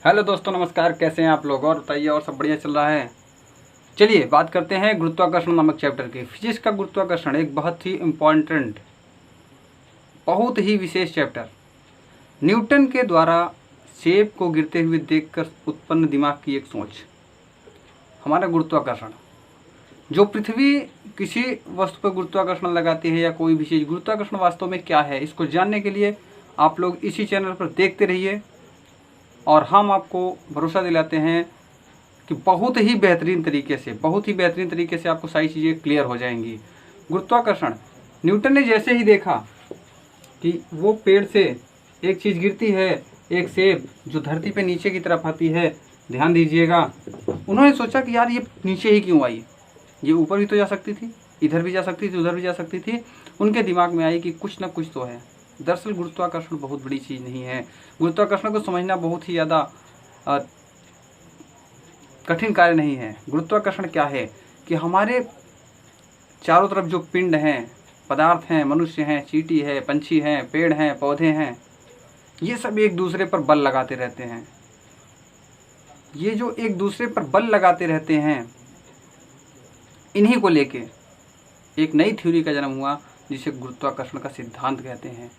Hello दोस्तों, नमस्कार। कैसे हैं आप लोग? और बताइए, और सब बढ़िया चल रहा है? चलिए बात करते हैं गुरुत्वाकर्षण नामक चैप्टर की। फिजिक्स का गुरुत्वाकर्षण एक बहुत ही इम्पॉर्टेंट, बहुत ही विशेष चैप्टर। न्यूटन के द्वारा सेब को गिरते हुए देखकर उत्पन्न दिमाग की एक सोच, हमारा गुरुत्वाकर्षण। जो पृथ्वी किसी वस्तु पर गुरुत्वाकर्षण लगाती है या कोई विशेष गुरुत्वाकर्षण वास्तव में क्या है, इसको जानने के लिए आप लोग इसी चैनल पर देखते रहिए और हम आपको भरोसा दिलाते हैं कि बहुत ही बेहतरीन तरीके से आपको सारी चीज़ें क्लियर हो जाएंगी। गुरुत्वाकर्षण, न्यूटन ने जैसे ही देखा कि वो पेड़ से एक चीज़ गिरती है, एक सेब जो धरती पे नीचे की तरफ आती है, ध्यान दीजिएगा, उन्होंने सोचा कि यार ये नीचे ही क्यों आई, ये ऊपर भी तो जा सकती थी, इधर भी जा सकती थी, उधर भी जा सकती थी। उनके दिमाग में आई कि कुछ ना कुछ तो है। दरअसल गुरुत्वाकर्षण बहुत बड़ी चीज़ नहीं है। गुरुत्वाकर्षण को समझना बहुत ही ज़्यादा कठिन कार्य नहीं है। गुरुत्वाकर्षण क्या है कि हमारे चारों तरफ जो पिंड हैं, पदार्थ हैं, मनुष्य हैं, चींटी है, पंछी हैं, पेड़ हैं, पौधे हैं, ये सब एक दूसरे पर बल लगाते रहते हैं। ये जो एक दूसरे पर बल लगाते रहते हैं, इन्हीं को लेके एक नई थ्योरी का जन्म हुआ जिसे गुरुत्वाकर्षण का सिद्धांत कहते हैं।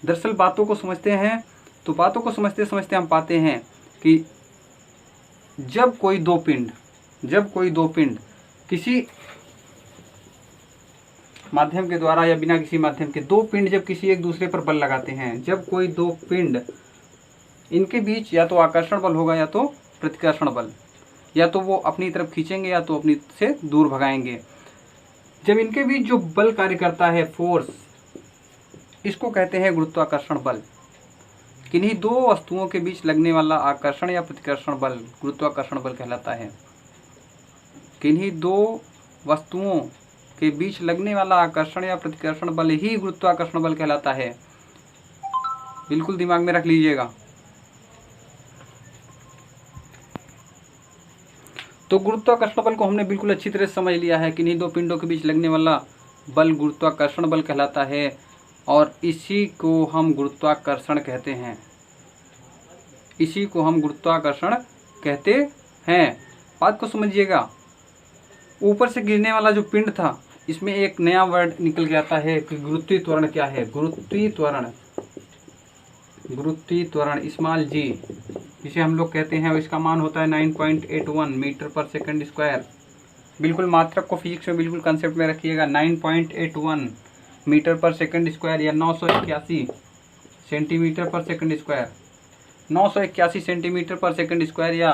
दरअसल बातों को समझते हैं तो बातों को समझते समझते हम पाते हैं कि जब कोई दो पिंड किसी माध्यम के द्वारा या बिना किसी माध्यम के, दो पिंड जब किसी एक दूसरे पर बल लगाते हैं, जब कोई दो पिंड, इनके बीच या तो आकर्षण बल होगा या तो प्रतिकर्षण बल, या तो वो अपनी तरफ खींचेंगे या तो अपनी से दूर भगाएंगे। जब इनके बीच जो बल कार्य करता है, फोर्स, इसको कहते हैं गुरुत्वाकर्षण बल। किन्हीं दो वस्तुओं के बीच लगने वाला आकर्षण या प्रतिकर्षण बल गुरुत्वाकर्षण बल कहलाता है। किन्हीं दो वस्तुओं के बीच लगने वाला आकर्षण या प्रतिकर्षण बल ही गुरुत्वाकर्षण बल कहलाता है। बिल्कुल दिमाग में रख लीजिएगा। तो गुरुत्वाकर्षण बल को हमने बिल्कुल अच्छी तरह समझ लिया है। किन्हीं दो पिंडों के बीच लगने वाला बल गुरुत्वाकर्षण बल कहलाता है और इसी को हम गुरुत्वाकर्षण कहते हैं। इसी को हम गुरुत्वाकर्षण कहते हैं। बात को समझिएगा। ऊपर से गिरने वाला जो पिंड था, इसमें एक नया वर्ड निकल के आता है कि गुरुत्वीय त्वरण क्या है। गुरुत्वीय त्वरण स्मॉल जी, जिसे हम लोग कहते हैं, इसका मान होता है 9.81 मीटर पर सेकंड स्क्वायर। बिल्कुल मात्रक को फिजिक्स में बिल्कुल कंसेप्ट में रखिएगा। 9.81 मीटर पर सेकंड स्क्वायर या 981 सेंटीमीटर पर सेकंड स्क्वायर। 981 सेंटीमीटर पर सेकंड स्क्वायर या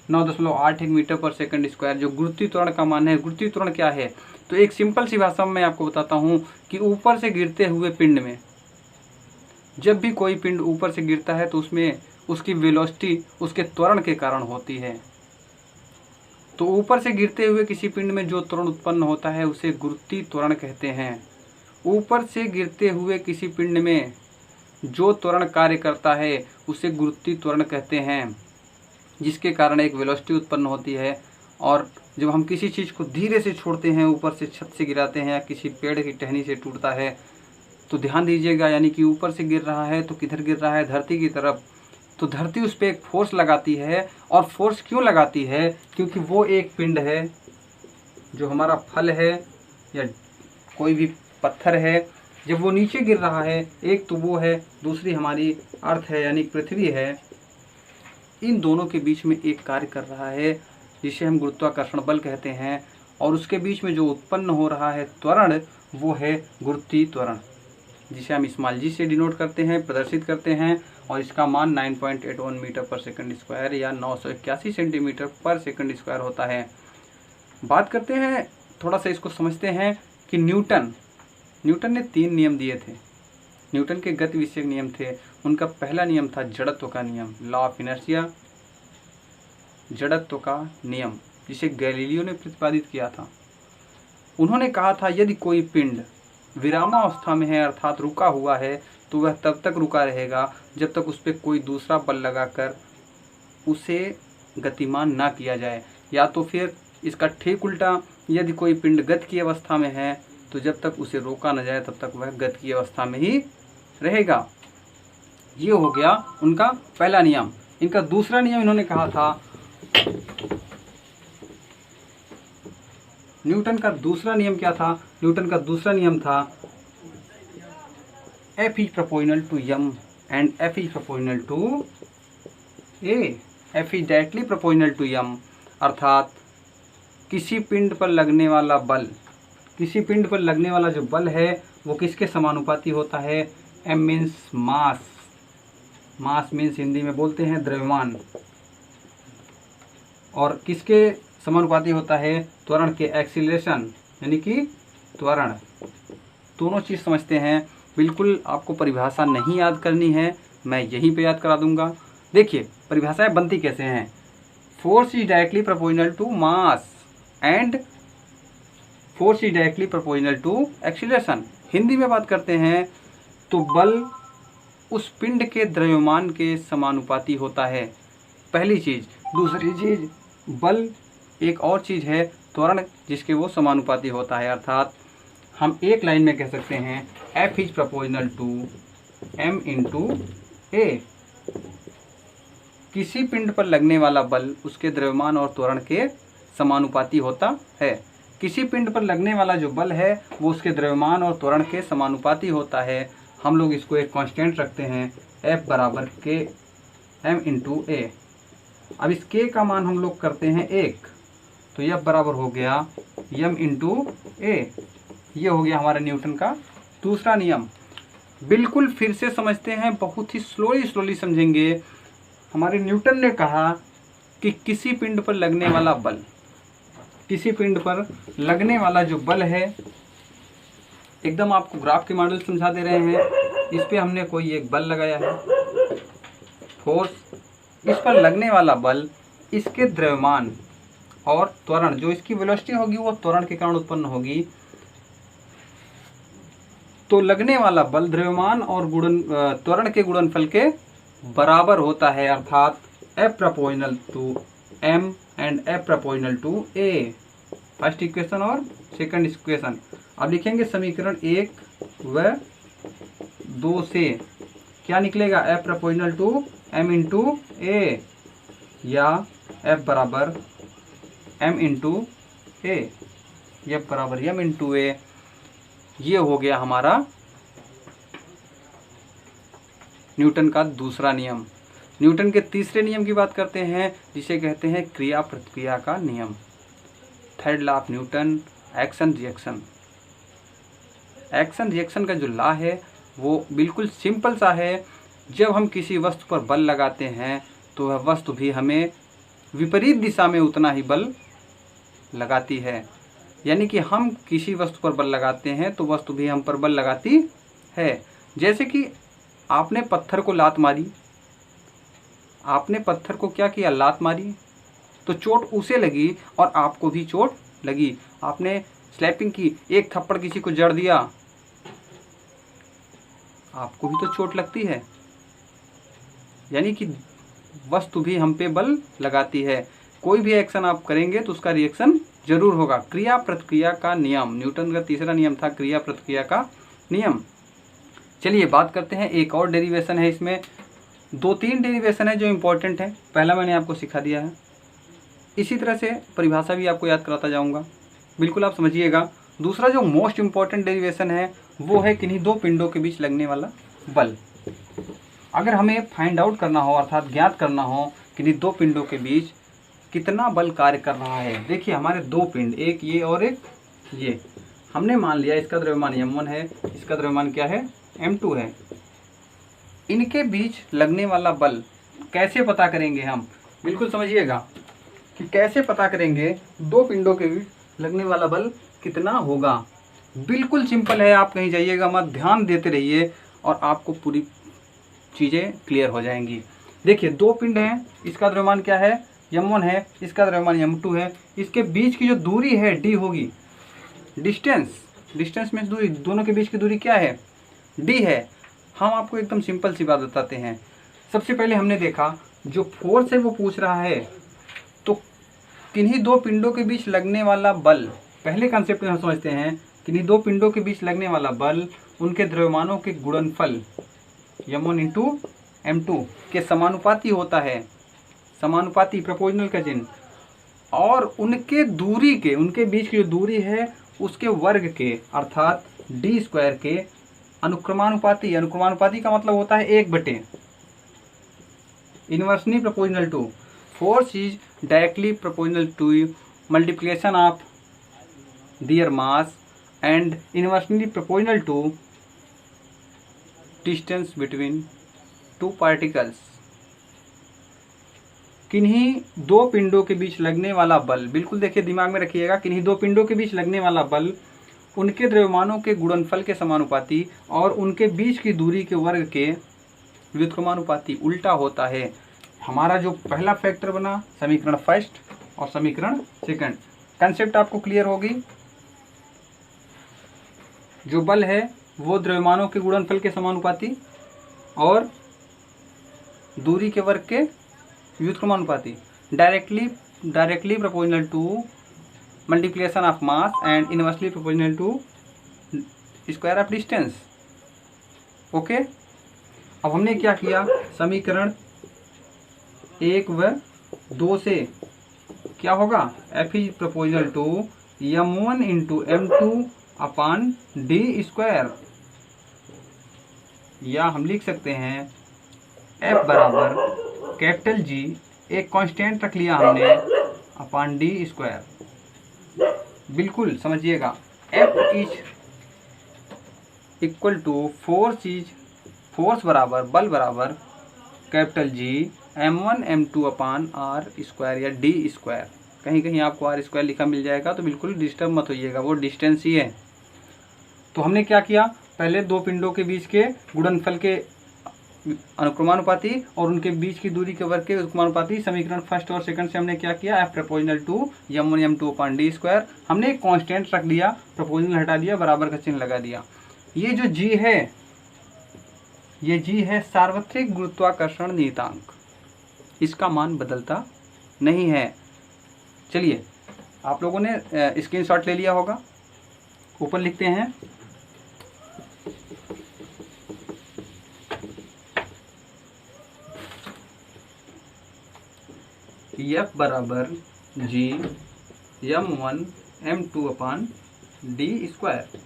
9.81 मीटर पर सेकंड स्क्वायर जो गुरुत्वीय त्वरण का मान है। गुरुत्वीय त्वरण क्या है? तो एक सिंपल सी भाषा में आपको बताता हूँ कि ऊपर से गिरते हुए पिंड में, जब भी कोई पिंड ऊपर से गिरता है तो उसमें उसकी वेलोसिटी उसके त्वरण के कारण होती है। तो ऊपर से गिरते हुए किसी पिंड में जो त्वरण उत्पन्न होता है उसे गुरुत्वीय त्वरण कहते हैं। ऊपर से गिरते हुए किसी पिंड में जो त्वरण कार्य करता है उसे गुरुत्वीय त्वरण कहते हैं, जिसके कारण एक वेलोसिटी उत्पन्न होती है। और जब हम किसी चीज़ को धीरे से छोड़ते हैं, ऊपर से छत से गिराते हैं या किसी पेड़ की टहनी से टूटता है, तो ध्यान दीजिएगा, यानी कि ऊपर से गिर रहा है तो किधर गिर रहा है? धरती की तरफ। तो धरती उस पर एक फोर्स लगाती है। और फोर्स क्यों लगाती है? क्योंकि वो एक पिंड है, जो हमारा फल है या कोई भी पत्थर है, जब वो नीचे गिर रहा है, एक तो वो है, दूसरी हमारी अर्थ है यानी पृथ्वी है, इन दोनों के बीच में एक कार्य कर रहा है जिसे हम गुरुत्वाकर्षण बल कहते हैं। और उसके बीच में जो उत्पन्न हो रहा है त्वरण, वो है गुरुत्वीय त्वरण, जिसे हम स्मॉल जी से डिनोट करते हैं, प्रदर्शित करते हैं। और इसका मान 9.81 मीटर पर सेकंड स्क्वायर या 981 सेंटीमीटर पर सेकंड स्क्वायर होता है। बात करते हैं, थोड़ा सा इसको समझते हैं कि न्यूटन ने 3 नियम दिए थे। न्यूटन के गति विषयक नियम थे। उनका पहला नियम था जड़त्व का नियम, लॉ ऑफ इनर्शिया, जड़त्व का नियम, जिसे गैलीलियो ने प्रतिपादित किया था। उन्होंने कहा था यदि कोई पिंड विरामावस्था में है, अर्थात रुका हुआ है, तो वह तब तक रुका रहेगा जब तक उस पर कोई दूसरा बल लगाकर उसे गतिमान ना किया जाए। या तो फिर इसका ठीक उल्टा, यदि कोई पिंड गति की अवस्था में है तो जब तक उसे रोका न जाए तब तक वह गति की अवस्था में ही रहेगा। ये हो गया उनका पहला नियम। इनका दूसरा नियम इन्होंने कहा था, न्यूटन का दूसरा नियम क्या था? न्यूटन का दूसरा नियम था F is proportional to m and F is proportional to A। F is directly proportional to m, अर्थात किसी पिंड पर लगने वाला बल, किसी पिंड पर लगने वाला जो बल है वो किसके समानुपाती होता है? m means mass, mass means Hindi में बोलते हैं द्रव्यमान, और किसके समानुपाती होता है? त्वरण के, एक्सीलरेशन यानी कि त्वरण। दोनों चीज़ समझते हैं। बिल्कुल आपको परिभाषा नहीं याद करनी है, मैं यहीं पे याद करा दूंगा। देखिए परिभाषाएं बनती कैसे हैं। Force is directly proportional to mass and force is directly proportional to acceleration. Hindi में बात करते हैं तो बल उस पिंड के द्रव्यमान के समानुपाती होता है, पहली चीज़। दूसरी चीज़, बल एक और चीज़ है त्वरण, जिसके वो समानुपाती होता है। अर्थात हम एक लाइन में कह सकते हैं F is proportional to m into A। किसी पिंड पर लगने वाला बल उसके द्रव्यमान और त्वरण के समानुपाती होता है। किसी पिंड पर लगने वाला जो बल है वो उसके द्रव्यमान और त्वरण के समानुपाती होता है। हम लोग इसको एक कांस्टेंट रखते हैं, F बराबर K m इंटू A। अब इस K का मान हम लोग करते हैं 1, तो F बराबर हो गया m इंटू A। ये हो गया हमारा न्यूटन का दूसरा नियम। बिल्कुल फिर से समझते हैं, बहुत ही स्लोली समझेंगे। हमारे न्यूटन ने कहा कि किसी पिंड पर लगने वाला बल, किसी पिंड पर लगने वाला जो बल है, एकदम आपको ग्राफ के मॉडल समझा दे रहे हैं। इस पे हमने कोई एक बल लगाया है, फोर्स, इस पर लगने वाला बल इसके द्रव्यमान और त्वरण, जो इसकी वेलोसिटी होगी वो त्वरण के कारण उत्पन्न होगी। तो लगने वाला बल द्रव्यमान और त्वरण के गुणनफल के बराबर होता है, अर्थात F proportional to m and F proportional to A। First equation और सेकंड इक्वेशन। अब लिखेंगे समीकरण 1 व 2 से क्या निकलेगा? F proportional to m into A या F बराबर m इंटू A, F बराबर m इंटू A। ये हो गया हमारा न्यूटन का दूसरा नियम। न्यूटन के तीसरे नियम की बात करते हैं, जिसे कहते हैं क्रिया प्रतिक्रिया का नियम, third law of Newton, action reaction. Action reaction का जो लॉ है वो बिल्कुल सिंपल सा है। जब हम किसी वस्तु पर बल लगाते हैं तो वह वस्तु भी हमें विपरीत दिशा में उतना ही बल लगाती है। यानी कि हम किसी वस्तु पर बल लगाते हैं तो वस्तु भी हम पर बल लगाती है। जैसे कि आपने पत्थर को लात मारी, आपने पत्थर को क्या किया? लात मारी, तो चोट उसे लगी और आपको भी चोट लगी। आपने स्लैपिंग की, एक थप्पड़ किसी को जड़ दिया, आपको भी तो चोट लगती है। यानी कि वस्तु भी हम पे बल लगाती है। कोई भी एक्शन आप करेंगे तो उसका रिएक्शन जरूर होगा। क्रिया प्रतिक्रिया का नियम, न्यूटन का तीसरा नियम था क्रिया प्रतिक्रिया का नियम। चलिए बात करते हैं, एक और डेरिवेशन है इसमें। 2-3 डेरिवेशन है जो इम्पोर्टेंट है। पहला मैंने आपको सिखा दिया है, इसी तरह से परिभाषा भी आपको याद कराता जाऊंगा, बिल्कुल आप समझिएगा। दूसरा जो मोस्ट इम्पॉर्टेंट डेरिवेशन है वो है किन्हीं दो पिंडों के बीच लगने वाला बल। अगर हमें फाइंड आउट करना हो, अर्थात ज्ञात करना हो किन्हीं दो पिंडों के बीच कितना बल कार्य कर रहा है। देखिए हमारे दो पिंड, एक ये और एक ये, हमने मान लिया इसका द्रव्यमान m1 है, इसका द्रव्यमान क्या है? m2 है। इनके बीच लगने वाला बल कैसे पता करेंगे हम? बिल्कुल समझिएगा कि कैसे पता करेंगे दो पिंडों के बीच लगने वाला बल कितना होगा। बिल्कुल सिंपल है, आप कहीं जाइएगा मत, ध्यान देते रहिए और आपको पूरी चीज़ें क्लियर हो जाएंगी। देखिए दो पिंड हैं, इसका द्रव्यमान क्या है? m1 है, इसका द्रव्यमान m2 है। इसके बीच की जो दूरी है d होगी, डिस्टेंस में दूरी, दोनों के बीच की दूरी क्या है? d है। हम आपको एकदम सिंपल सी बात बताते हैं। सबसे पहले हमने देखा जो फोर्स है वो पूछ रहा है, तो किन्हीं दो पिंडों के बीच लगने वाला बल, पहले कॉन्सेप्ट में हम समझते हैं किन्हीं दो पिंडों के बीच लगने वाला बल उनके द्रव्यमानों के गुणनफल m1 इंटू m2 के समानुपाती होता है, समानुपाती प्रोपोर्शनल का चिन्ह, और उनके दूरी के, उनके बीच की जो दूरी है उसके वर्ग के अर्थात d स्क्वायर के अनुक्रमानुपाती। अनुक्रमानुपाती का मतलब होता है 1/, inversely proportional to, force is directly proportional to multiplication of their mass and inversely proportional to distance between two particles. किन्हीं दो पिंडों के बीच लगने वाला बल, बिल्कुल देखिए दिमाग में रखिएगा, किन्हीं दो पिंडों के बीच लगने वाला बल उनके द्रव्यमानों के गुणनफल के समानुपाती और उनके बीच की दूरी के वर्ग के व्युत्क्रमानुपाती उल्टा होता है। हमारा जो पहला फैक्टर बना समीकरण फर्स्ट और समीकरण सेकंड, कंसेप्ट आपको क्लियर होगी। जो बल है वो द्रव्यमानों के गुणनफल के समानुपाती और दूरी के वर्ग के व्युत्क्रमानुपाती, directly proportional to multiplication of mass and inversely proportional to square of distance. Okay, अब हमने क्या किया, समीकरण 1 व 2 से क्या होगा, F is proportional to m1 into m2 upon D square, या हम लिख सकते हैं F बराबर कैपिटल G, एक कांस्टेंट रख लिया हमने, अपान डी स्क्वायर। बिल्कुल समझिएगा, F is equal to force बराबर बल बराबर capital G m1 m2 upon r square या डी स्क्वायर। कहीं कहीं आपको r स्क्वायर लिखा मिल जाएगा तो बिल्कुल डिस्टर्ब मत होइएगा, वो डिस्टेंस ही है। तो हमने क्या किया, पहले दो पिंडों के बीच के गुणनफल के अनुक्रमानुपाती और उनके बीच की दूरी के वर्ग के अनुक्रमानुपाती, समीकरण फर्स्ट और सेकंड से हमने क्या किया, F proportional to m1 m2 upon D square, हमने एक कांस्टेंट रख दिया, प्रोपोर्शनल हटा दिया, बराबर का चिन्ह लगा दिया। ये जो G है, ये G है सार्वत्रिक गुरुत्वाकर्षण नियतांक, इसका मान बदलता नहीं है। चलिए, आप लोगों ने स्क्रीनशॉट ले लिया होगा, ऊपर लिखते हैं F बराबर G m1 m2 upon D square,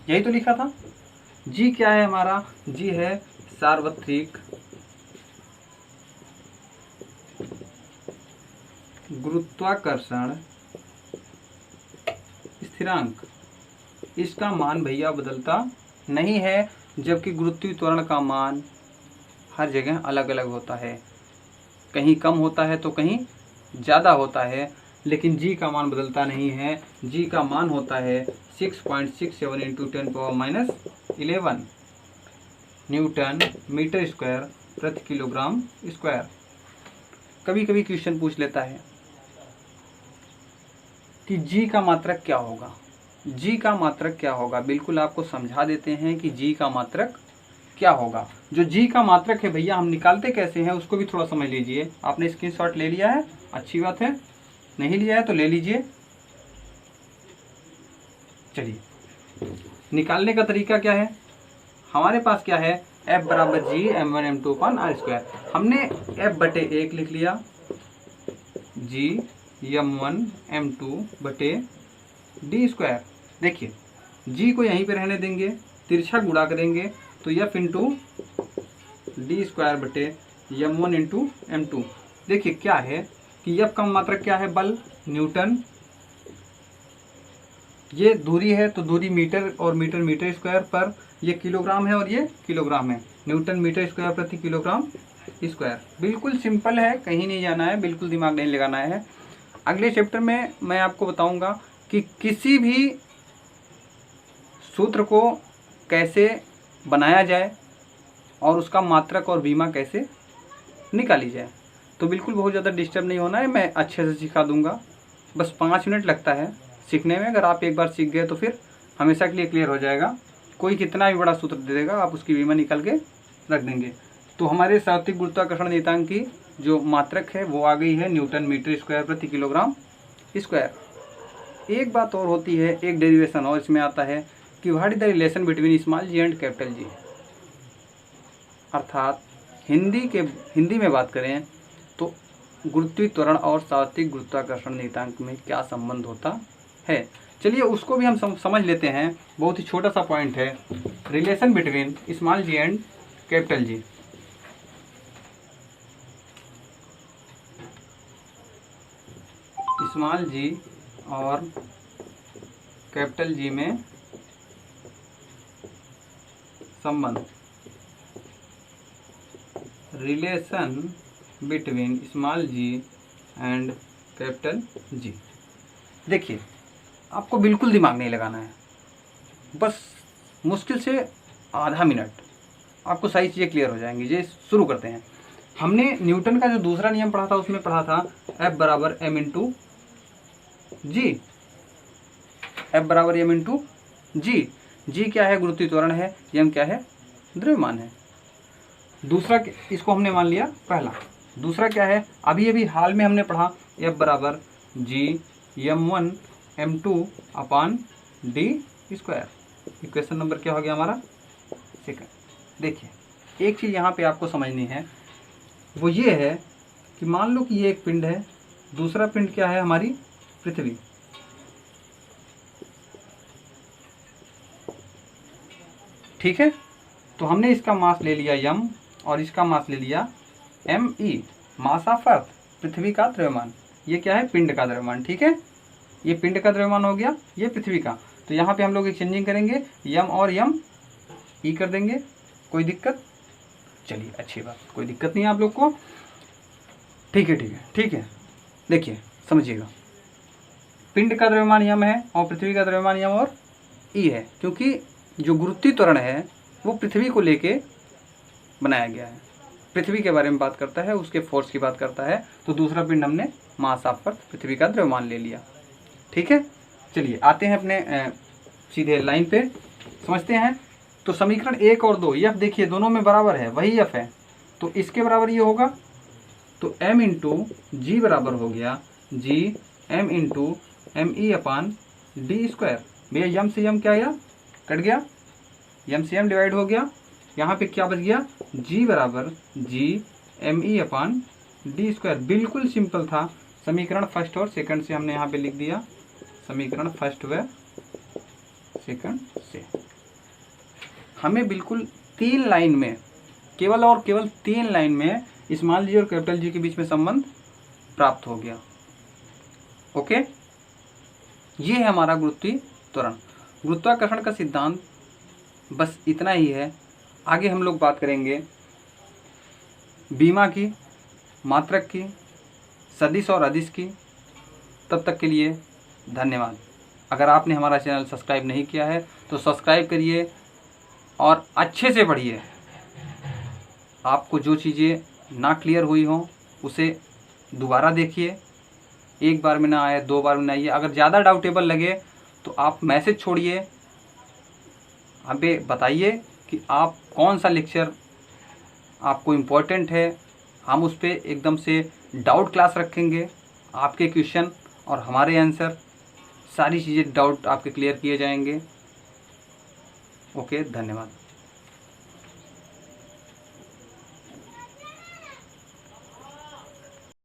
यही तो लिखा था। G क्या है हमारा, G है सार्वत्रिक गुरुत्वाकर्षण स्थिरांक, इसका मान भैया बदलता नहीं है, जबकि गुरुत्वीय त्वरण का मान हर जगह अलग अलग होता है, कहीं कम होता है तो कहीं ज़्यादा होता है, लेकिन G का मान बदलता नहीं है। G का मान होता है 6.67 इंटू 10⁻11 न्यूटन मीटर स्क्वायर प्रति किलोग्राम स्क्वायर। कभी कभी क्वेश्चन पूछ लेता है कि G का मात्रक क्या होगा, G का मात्रक क्या होगा, बिल्कुल आपको समझा देते हैं कि G का मात्रक क्या होगा। जो G का मात्रक है भैया हम निकालते कैसे हैं उसको भी थोड़ा समझ लीजिए। आपने स्क्रीनशॉट ले लिया है, अच्छी बात है, नहीं लिया है तो ले लीजिए। चलिए, निकालने का तरीका क्या है, हमारे पास क्या है, F बराबर G m1 m2 upon r square, हमने F बटे 1 लिख लिया, G m1 m2 बटे डी स्क्वायर। देखिए G को यहीं पे रहने देंगे, तिरछा गुणा करेंगे तो F इंटू डी स्क्वायर बटे m1 इंटू m2। देखिए क्या है कि F का मात्रक क्या है, बल न्यूटन, ये दूरी है तो दूरी मीटर और मीटर मीटर स्क्वायर पर, ये किलोग्राम है और ये किलोग्राम है, न्यूटन मीटर स्क्वायर प्रति किलोग्राम स्क्वायर। बिल्कुल सिंपल है, कहीं नहीं जाना है, बिल्कुल दिमाग नहीं लगाना है। अगले चैप्टर में मैं आपको बताऊंगा कि किसी भी सूत्र को कैसे बनाया जाए और उसका मात्रक और बीमा कैसे निकाली जाए। तो बिल्कुल बहुत ज़्यादा डिस्टर्ब नहीं होना है, मैं अच्छे से सिखा दूंगा, बस 5 मिनट लगता है सीखने में। अगर आप एक बार सीख गए तो फिर हमेशा के लिए क्लियर हो जाएगा। कोई कितना भी बड़ा सूत्र दे देगा, आप उसकी बीमा निकाल के रख देंगे। तो हमारे सात्विक गुरुत्वाकर्षण नियतांक की जो मात्रक है वो आ गई है न्यूटन मीटर स्क्वायर प्रति किलोग्राम स्क्वायर। एक बात और होती है, एक डेरिवेशन और इसमें आता है कि what is the relation between small G and capital G. अर्थात हिंदी में बात करें तो गुरुत्वीय त्वरण और सार्वत्रिक गुरुत्वाकर्षण नियतांक में क्या संबंध होता है। चलिए उसको भी हम समझ लेते हैं। बहुत ही छोटा सा पॉइंट है, relation between small G and capital G. Small G और कैपिटल जी में संबंध, relation between small G and capital G. देखिए आपको बिल्कुल दिमाग नहीं लगाना है, बस मुश्किल से आधा मिनट आपको सारी चीज़ें क्लियर हो जाएंगी। ये शुरू करते हैं। हमने न्यूटन का जो दूसरा नियम पढ़ा था उसमें पढ़ा था F बराबर m इंटू जी। F बराबर m इंटू जी। जी क्या है? गुरुत्वीय त्वरण है। m क्या है? द्रव्यमान है। दूसरा इसको हमने मान लिया पहला। दूसरा क्या है? अभी अभी हाल में हमने पढ़ा F बराबर जी m1 m2 upon D square. Equation number क्या हो गया हमारा? सेकंड। देखिए एक चीज़ यहाँ पे आपको समझनी है, वो ये है कि मान लो कि ये एक पिंड है, दूसरा पिंड क्या है? हमारी पृथ्वी। ठीक है, तो हमने इसका मास ले लिया m और इसका मास ले लिया me, मास ऑफ अर्थ, पृथ्वी का द्रव्यमान। ये क्या है? पिंड का द्रव्यमान। ठीक है, ये पिंड का द्रव्यमान हो गया, ये पृथ्वी का। तो यहाँ पे हम लोग एक्सचेंजिंग करेंगे, m और m e कर देंगे। कोई दिक्कत? चलिए अच्छी बात, कोई दिक्कत नहीं है आप लोग को। ठीक है ठीक है ठीक है। देखिए समझिएगा, पिंड का द्रव्यमान m है और पृथ्वी का द्रव्यमान m और e है, क्योंकि जो गुरुत्वीय त्वरण है वो पृथ्वी को लेके बनाया गया है, पृथ्वी के बारे में बात करता है, उसके फोर्स की बात करता है। तो दूसरा पिंड हमने मास ऑफ अर्थ, पृथ्वी का द्रव्यमान ले लिया। ठीक है, चलिए आते हैं अपने सीधे लाइन पे, समझते हैं। तो समीकरण 1 और 2 F देखिए दोनों में बराबर है, वही F है, तो इसके बराबर ये होगा। तो m इंटू जी बराबर हो गया जी m इंटू एम ई अपान डी स्क्वायर। भैया यम से यम क्या आया? कट गया, यम से यम डिवाइड हो गया। यहाँ पे क्या बच गया? g बराबर जी एम ई अपान डी स्क्वायर। बिल्कुल सिंपल था। समीकरण फर्स्ट और सेकंड से हमने यहाँ पे लिख दिया, समीकरण फर्स्ट व सेकंड से। हमें बिल्कुल 3 लाइन में, केवल और केवल 3 लाइन में स्मॉल जी और कैपिटल जी के बीच में संबंध प्राप्त हो गया। ओके, ये है हमारा गुरुत्वीय त्वरण। गुरुत्वाकर्षण का सिद्धांत बस इतना ही है। आगे हम लोग बात करेंगे बीमा की, मात्रक की, सदिश और अदिश की। तब तक के लिए धन्यवाद। अगर आपने हमारा चैनल सब्सक्राइब नहीं किया है तो सब्सक्राइब करिए और अच्छे से पढ़िए। आपको जो चीज़ें ना क्लियर हुई हों उसे दोबारा देखिए, एक बार में ना आए 2 बार में ना आइए। अगर ज़्यादा डाउटेबल लगे तो आप मैसेज छोड़िए, हमें बताइए कि आप कौन सा लेक्चर आपको इम्पोर्टेंट है। हम उस पर एकदम से डाउट क्लास रखेंगे। आपके क्वेश्चन और हमारे आंसर, सारी चीज़ें डाउट आपके क्लियर किए जाएंगे। ओके, धन्यवाद।